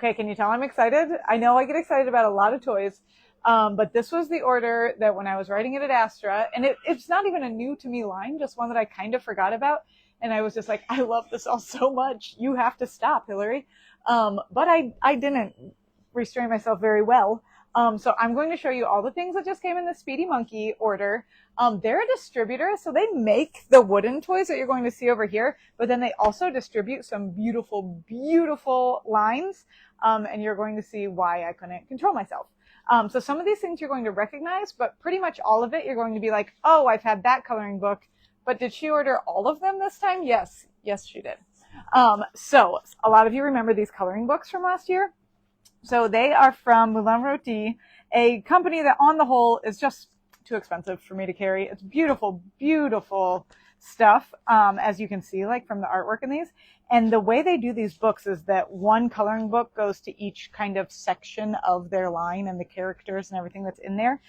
Okay, can you tell I'm excited? I know I get excited about a lot of toys, but this was the order that when I was writing it at Astra, and it's not even a new to me line, just one that I kind of forgot about. And I was just like, I love this all so much. You have to stop, Hilary. But I didn't restrain myself very well. So I'm going to show you all the things that just came in the Speedy Monkey order. They're a distributor, so they make the wooden toys that you're going to see over here, but then they also distribute some beautiful, beautiful lines. And you're going to see why I couldn't control myself. So some of these things you're going to recognize, but pretty much all of it, you're going to be like, oh, I've had that coloring book. But did she order all of them this time? Yes. Yes, she did. So a lot of you remember these coloring books from last year. So they are from Moulin Roti, a company that on the whole is just too expensive for me to carry. It's beautiful, beautiful stuff, as you can see, like from the artwork in these. And the way they do these books is that one coloring book goes to each kind of section of their line and the characters and everything that's in there.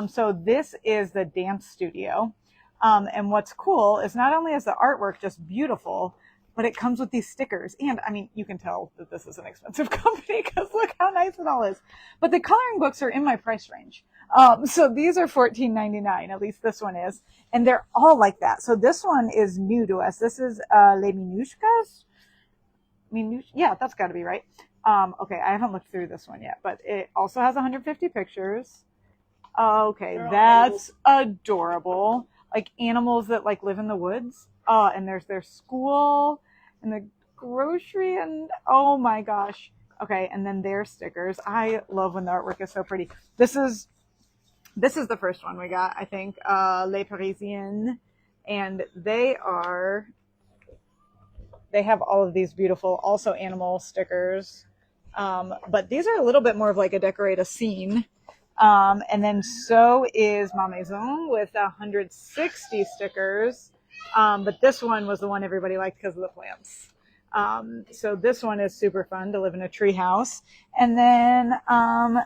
So this is the dance studio. And what's cool is not only is the artwork just beautiful, but it comes with these stickers. And I mean, you can tell that this is an expensive company because look how nice it all is. But the coloring books are in my price range. So these are $14.99, at least this one is. And they're all like that. So this one is new to us. This is Les Minushkas. Yeah, that's got to be right. Okay, I haven't looked through this one yet, but it also has 150 pictures. Okay, that's adorable. Like animals that like live in the woods. And there's their school and the grocery and oh my gosh. Okay, and then their stickers. I love when the artwork is so pretty. This is the first one we got, I think, Les Parisiennes, and they have all of these beautiful also animal stickers. But these are a little bit more of like a decorate a scene. And then so is Ma Maison with 160 stickers. But this one was the one everybody liked because of the plants. So this one is super fun to live in a tree house. And then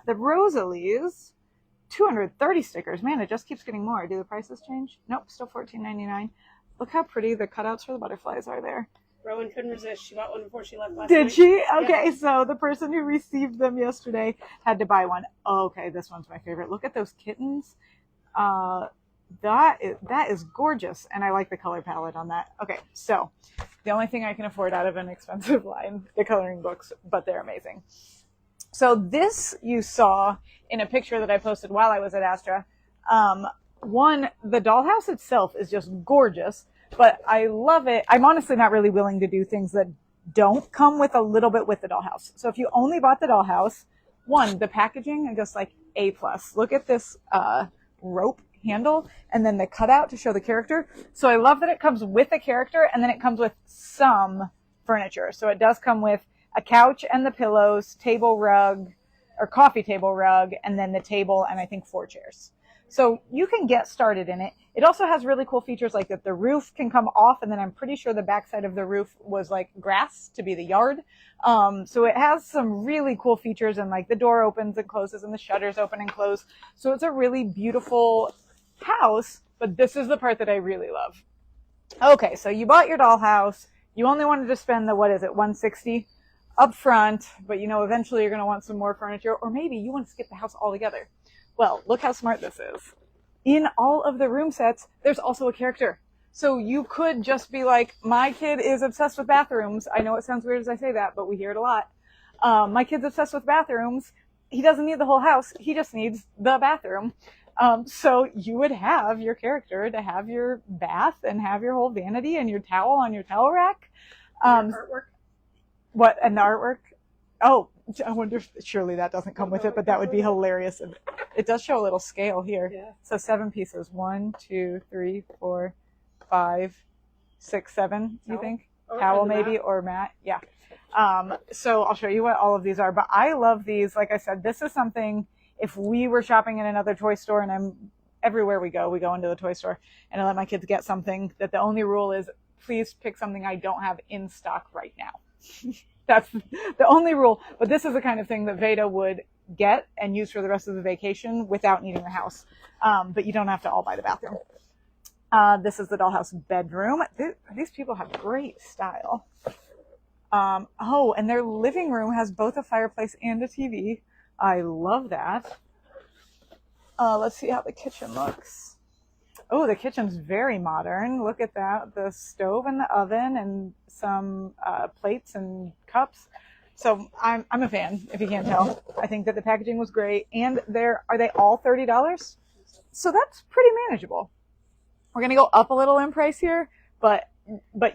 the Rosalies, 230 stickers. Man, it just keeps getting more. Do the prices change? Nope, still $14.99. Look how pretty the cutouts for the butterflies are there. Rowan couldn't resist. She bought one before she left last night. Did she? Okay, yeah. So the person who received them yesterday had to buy one. Okay, this one's my favorite. Look at those kittens. That is gorgeous, and I like the color palette on that. Okay, so the only thing I can afford out of an expensive line, the coloring books, but they're amazing. So this you saw in a picture that I posted while I was at Astra. One, the dollhouse itself is just gorgeous, but I love it. I'm honestly not really willing to do things that don't come with a little bit with the dollhouse. So if you only bought the dollhouse, one, the packaging is just like A+. Look at this rope handle and then the cutout to show the character. So I love that it comes with a character and then it comes with some furniture. So it does come with a couch and the pillows, table rug or coffee table rug, and then the table and I think 4 chairs. So you can get started in it. It also has really cool features like that the roof can come off, and then I'm pretty sure the backside of the roof was like grass to be the yard. So it has some really cool features, and like the door opens and closes and the shutters open and close. So it's a really beautiful house, but this is the part that I really love. Okay, so you bought your dollhouse. You only wanted to spend the, what is it, $160 up front, but you know, eventually you're going to want some more furniture, or maybe you want to skip the house altogether. Well, look how smart this is. In all of the room sets, there's also a character. So you could just be like, my kid is obsessed with bathrooms. I know it sounds weird as I say that, but we hear it a lot. My kid's obsessed with bathrooms. He doesn't need the whole house. He just needs the bathroom. So you would have your character to have your bath and have your whole vanity and your towel on your towel rack. Artwork. What, and the artwork? Oh, I wonder if surely that doesn't come with it, but that would be hilarious. It does show a little scale here. Yeah. So 7 pieces. 1, 2, 3, 4, 5, 6, 7, you think? Towel maybe, or mat. Yeah. So I'll show you what all of these are, but I love these. Like I said, this is something, if we were shopping in another toy store, and everywhere we go into the toy store, and I let my kids get something, that the only rule is please pick something I don't have in stock right now. That's the only rule. But this is the kind of thing that Veda would get and use for the rest of the vacation without needing the house. But you don't have to all buy the bathroom. This is the dollhouse bedroom. These people have great style. Oh, and their living room has both a fireplace and a TV. I love that. Let's see how the kitchen looks. Oh, the kitchen's very modern. Look at that. The stove and the oven and some plates and cups. So I'm a fan, if you can't tell. I think that the packaging was great. And are they all $30? So that's pretty manageable. We're going to go up a little in price here, but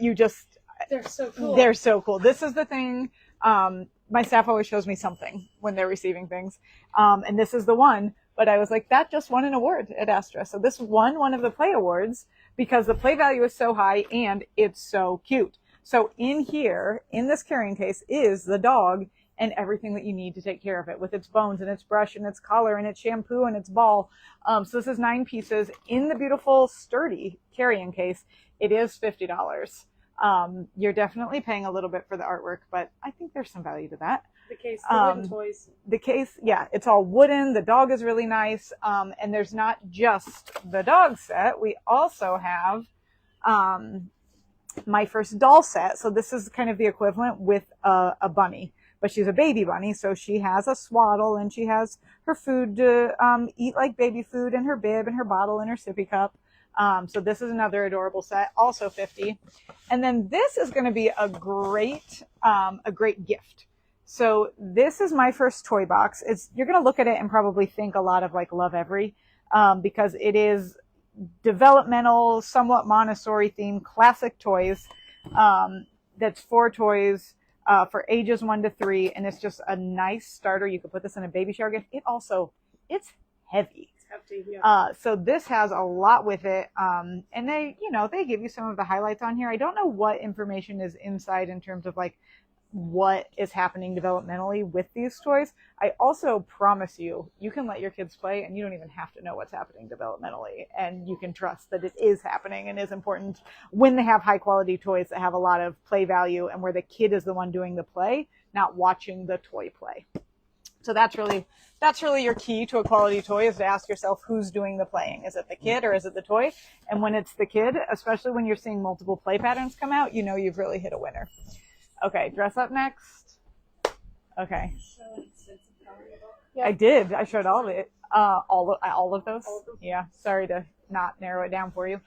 you just... They're so cool. They're so cool. This is the thing. My staff always shows me something when they're receiving things. And this is the one. But I was like, that just won an award at Astra. So this won one of the play awards because the play value is so high and it's so cute. So in here, in this carrying case, is the dog and everything that you need to take care of it with its bones and its brush and its collar and its shampoo and its ball. So this is 9 pieces in the beautiful, sturdy carrying case. It is $50. You're definitely paying a little bit for the artwork, but I think there's some value to that. The case, the wooden toys. The case, yeah, it's all wooden. The dog is really nice. And there's not just the dog set. We also have my first doll set. So this is kind of the equivalent with a bunny, but she's a baby bunny. So she has a swaddle and she has her food to eat like baby food and her bib and her bottle and her sippy cup. So this is another adorable set, also 50. And then this is going to be a great gift. So this is my first toy box. You're going to look at it and probably think a lot of like Love Every, because it is developmental, somewhat Montessori themed classic toys. That's 4 toys, for ages 1 to 3. And it's just a nice starter. You could put this in a baby shower gift. It's heavy. Yeah. So this has a lot with it. And they give you some of the highlights on here. I don't know what information is inside in terms of like what is happening developmentally with these toys. I also promise you can let your kids play and you don't even have to know what's happening developmentally. And you can trust that it is happening and is important when they have high quality toys that have a lot of play value and where the kid is the one doing the play, not watching the toy play. So that's really your key to a quality toy, is to ask yourself who's doing the playing. Is it the kid or is it the toy? And when it's the kid, especially when you're seeing multiple play patterns come out, you've really hit a winner. Okay, dress up next. Okay. Yeah. I did. I showed all of it. All of those? Yeah. Sorry to not narrow it down for you.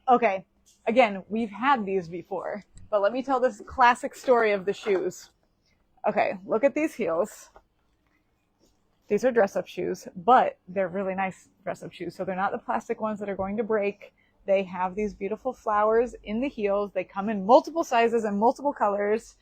Okay. Again, we've had these before, but let me tell this classic story of the shoes. Okay, look at these heels. These are dress-up shoes, but they're really nice dress-up shoes. So they're not the plastic ones that are going to break. They have these beautiful flowers in the heels. They come in multiple sizes and multiple colors.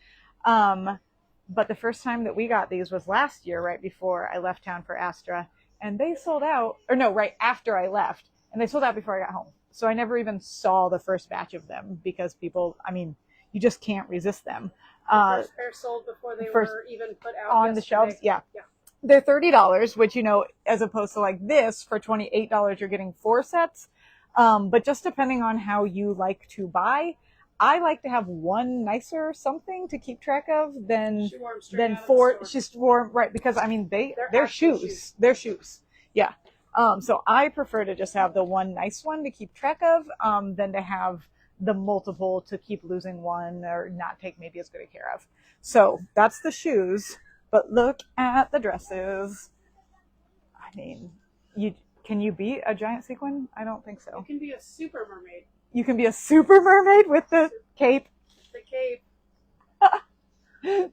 But the first time that we got these was last year, right before I left town for Astra. And they sold out, or no, right after I left. And they sold out before I got home. So I never even saw the first batch of them because you just can't resist them. The first pair sold before they were even put out on the shelves. Yeah. Yeah. They're $30, which, as opposed to like this for $28, you're getting 4 sets. But just depending on how you like to buy, I like to have one nicer something to keep track of than 4. She's worn, right, because they're shoes. They're shoes. Yeah. So I prefer to just have the one nice one to keep track of, than to have the multiple to keep losing one or not take maybe as good a care of. So that's the shoes. But look at the dresses. Can you beat a giant sequin? I don't think so. You can be a super mermaid. You can be a super mermaid with the cape. The cape.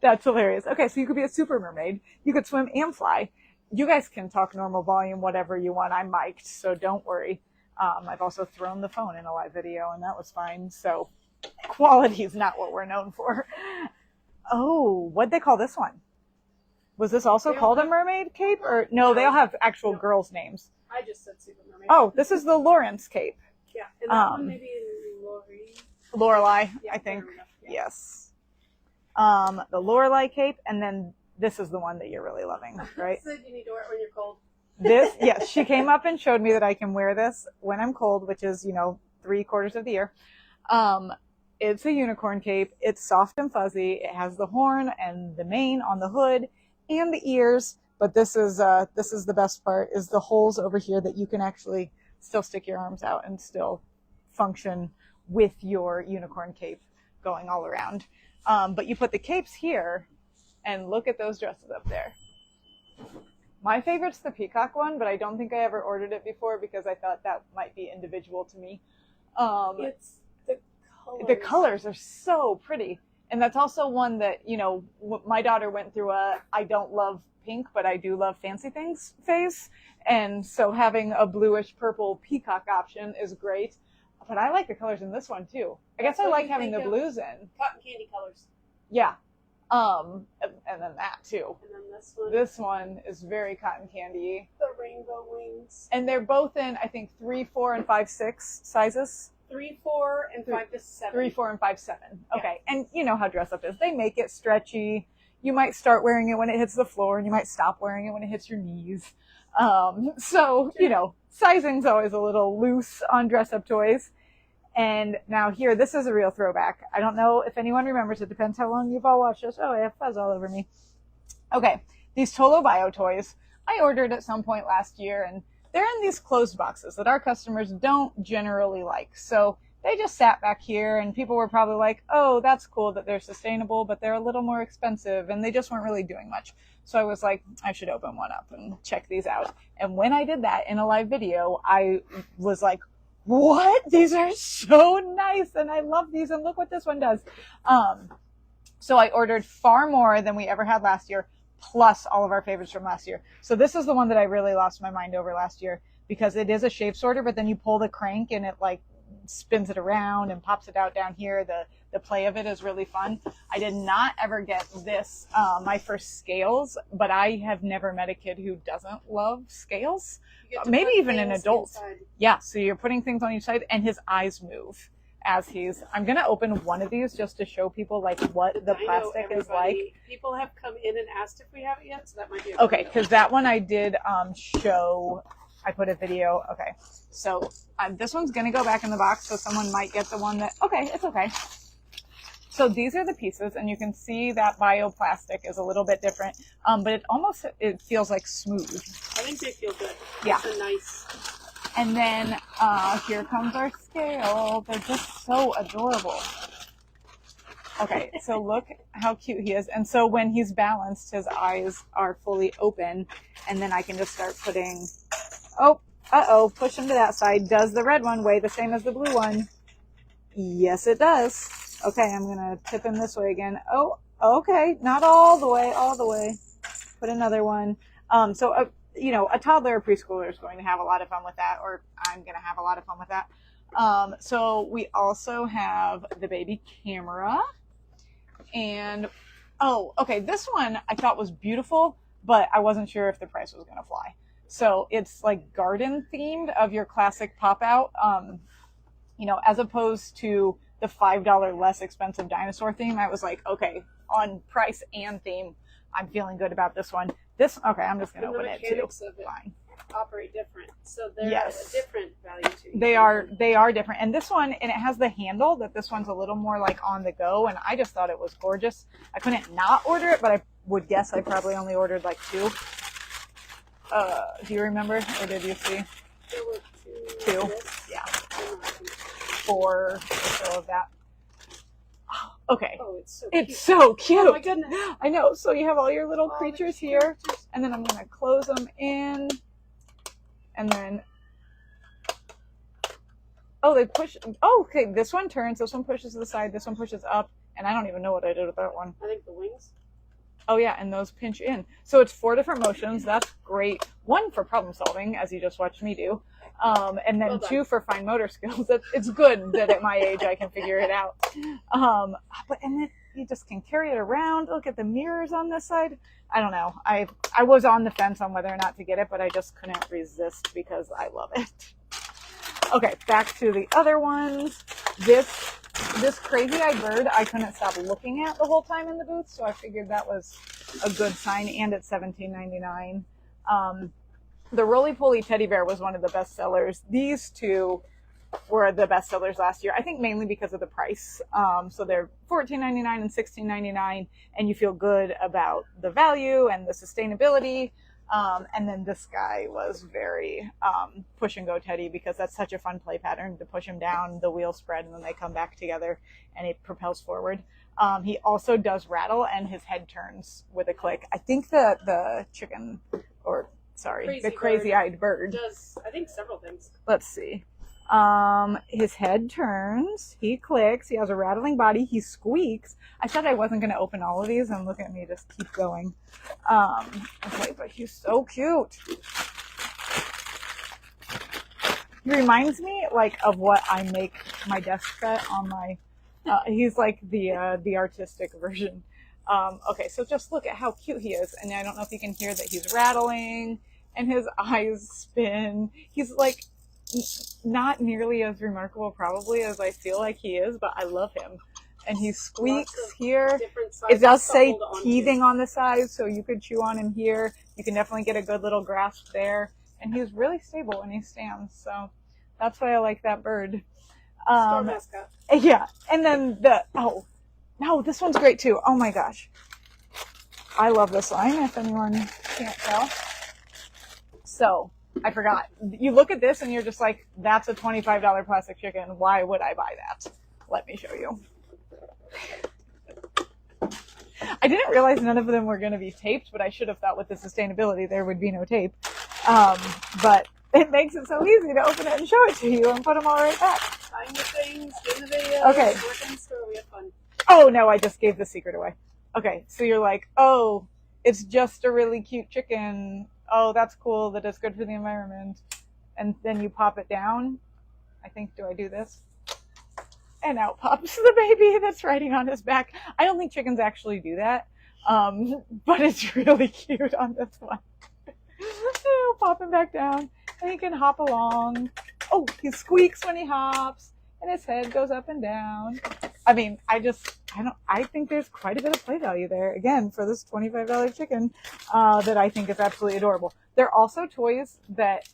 That's hilarious. Okay, so you could be a super mermaid. You could swim and fly. You guys can talk normal volume, whatever you want. I'm mic'd, so don't worry. I've also thrown the phone in a live video, and that was fine. So quality is not what we're known for. Oh, what'd they call this one? Was this also called a mermaid cape? Or no, they all have actual girls' names. I just said super mermaid. Oh, this is the Lawrence cape. Yeah, and that one maybe Lorelei, yeah, I think. Yeah. Yes. The Lorelei cape, and then this is the one that you're really loving, right? Said you need to wear it when you're cold. This, yes, she came up and showed me that I can wear this when I'm cold, which is, 3/4 of the year. It's a unicorn cape. It's soft and fuzzy. It has the horn and the mane on the hood and the ears. But this is the best part, is the holes over here that you can actually still stick your arms out and still function with your unicorn cape going all around. But you put the capes here, and look at those dresses up there. My favorite's the peacock one, but I don't think I ever ordered it before because I thought that might be individual to me. It's the colors. The colors are so pretty. And that's also one that, my daughter went through I don't love pink, but I do love fancy things phase. And so having a bluish purple peacock option is great. But I like the colors in this one too. I guess I like having the blues in. Cotton candy colors. Yeah. And then that too. And then this one. This one is very cotton candy. The rainbow wings. And they're both in, I think, 3, 4, and 5, 6 sizes. 3, 4, and 5 to 7. 3, 4, and 5, 7. Okay. Yeah. And you know how dress up is. They make it stretchy. You might start wearing it when it hits the floor, and you might stop wearing it when it hits your knees. So, sizing's always a little loose on dress up toys. And now here, this is a real throwback. I don't know if anyone remembers. It depends how long you've all watched this. Oh, I have fuzz all over me. Okay, these Tolo Bio toys, I ordered at some point last year, and they're in these closed boxes that our customers don't generally like. So they just sat back here, and people were probably like, oh, that's cool that they're sustainable, but they're a little more expensive, and they just weren't really doing much. So I was like, I should open one up and check these out. And when I did that in a live video, I was like, what? These are so nice, and I love these, and look what this one does. So I ordered far more than we ever had last year, plus all of our favorites from last year. So this is the one that I really lost my mind over last year, because it is a shape sorter, but then you pull the crank and it like spins it around and pops it out down here. The play of it is really fun. I did not ever get this, my first scales, but I have never met a kid who doesn't love scales. Maybe even an adult. Inside. Yeah, so you're putting things on each side, and his eyes move as I'm going to open one of these just to show people like what the plastic is like. People have come in and asked if we have it yet, so that might be okay, because that one I did show. I put a video. Okay, so this one's going to go back in the box, so someone might get the one that, okay, it's okay. So these are the pieces, and you can see that bioplastic is a little bit different, but it feels like smooth. I think they feel good. Yeah. It's a nice. And then here comes our scale. They're just so adorable. Okay, so look how cute he is. And so when he's balanced, his eyes are fully open, and then I can just start putting, push him to that side. Does the red one weigh the same as the blue one? Yes, it does. Okay, I'm going to tip him this way again. Oh, okay, not all the way. Put another one. So a toddler or preschooler is going to have a lot of fun with that, or I'm going to have a lot of fun with that. So we also have the baby camera. And, this one I thought was beautiful, but I wasn't sure if the price was going to fly. So it's like garden themed of your classic pop out, as opposed to the $5 less expensive dinosaur theme. I was like, okay, on price and theme, I'm feeling good about this one. I'm just going to open it too. The mechanics of it Fine. operate different. So they're Yes. a different value to you. They are different. And this one, and it has the handle that this one's a little more like on the go. And I just thought it was gorgeous. I couldn't not order it, but I would guess I probably only ordered like 2. Do you remember, or did you see? There were 2. 2. Yeah. 4 or so of that. Okay. Oh, it's so It's cute. so cute. Oh my goodness. I know. So you have all your little All the creatures here, and then I'm going to close them in, and then, they push. Oh, okay. This one turns. This one pushes to the side. This one pushes up, and I don't even know what I did with that one. I think the wings. Oh yeah, and those pinch in. So it's 4 different motions. That's great. 1 for problem solving, as you just watched me do. And then Well done. 2 for fine motor skills. It's good that at my age I can figure it out. And then you just can carry it around. Look at the mirrors on this side. I don't know. I was on the fence on whether or not to get it, but I just couldn't resist because I love it. Okay, back to the other ones. This crazy-eyed bird I couldn't stop looking at the whole time in the booth, so I figured that was a good sign, and it's $17.99. The roly-poly teddy bear was one of the best sellers. These 2 were the best sellers last year, I think mainly because of the price. So they're $14.99 and $16.99, and you feel good about the value and the sustainability. And then this guy was very push and go teddy, because that's such a fun play pattern to push him down, the wheels spread, and then they come back together and it propels forward. He also does rattle, and his head turns with a click. I think the chicken, or sorry, the crazy-eyed bird does, I think, several things. Let's see. His head turns, he clicks, he has a rattling body, he squeaks. I said I wasn't going to open all of these, and look at me just keep going. Okay, but he's so cute. He reminds me like of what I make my desk set on my, he's like the artistic version. Okay, so just look at how cute he is. And I don't know if you can hear that he's rattling and his eyes spin. He's like, not nearly as remarkable probably as I feel like he is, but I love him. And he squeaks here. It does say teething on the side, so you could chew on him here. You can definitely get a good little grasp there. And he's really stable when he stands, so that's why I like that bird. Store mascot. Yeah, and then oh, no, this one's great too. Oh my gosh. I love this line, if anyone can't tell. So, I forgot. You look at this and you're just like, that's a $25 plastic chicken. Why would I buy that? Let me show you. I didn't realize none of them were going to be taped, but I should have thought with the sustainability there would be no tape. But it makes it so easy to open it and show it to you and put them all right back. Find the things, get in the video, okay. Work in the store, we have fun. Oh no, I just gave the secret away. Okay, so you're like, oh, it's just a really cute chicken. Oh, that's cool that it's good for the environment. And then you pop it down. I think, do I do this? And out pops the baby that's riding on his back. I don't think chickens actually do that. But it's really cute on this one. Pop him back down. And he can hop along. Oh, he squeaks when he hops. And his head goes up and down. I mean, I think there's quite a bit of play value there, again, for this $25 chicken, that I think is absolutely adorable. There are also toys that,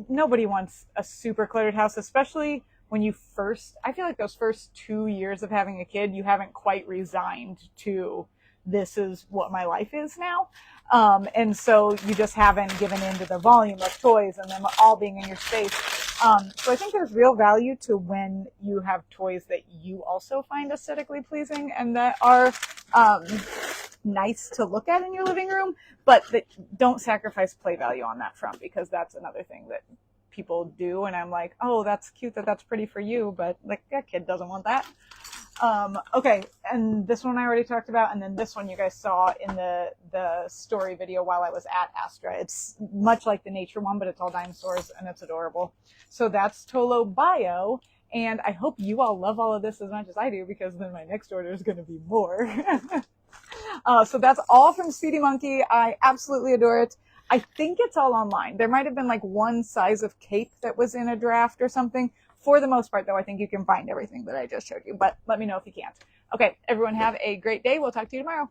nobody wants a super cluttered house, especially when I feel like those first 2 years of having a kid, you haven't quite resigned to this is what my life is now. And so you just haven't given into the volume of toys and them all being in your space. So I think there's real value to when you have toys that you also find aesthetically pleasing and that are nice to look at in your living room, but that don't sacrifice play value on that front, because that's another thing that people do. And I'm like, oh, that's cute that's pretty for you, but like that kid doesn't want that. Okay, and this one I already talked about, and then this one you guys saw in the story video while I was at Astra. It's much like the nature one, but it's all dinosaurs, and it's adorable. So that's Tolo Bio, and I hope you all love all of this as much as I do, because then my next order is going to be more. So that's all from Speedy Monkey. I absolutely adore it. I think it's all online. There might have been like one size of cape that was in a draft or something. For the most part, though, I think you can find everything that I just showed you, but let me know if you can't. Okay, everyone have a great day. We'll talk to you tomorrow.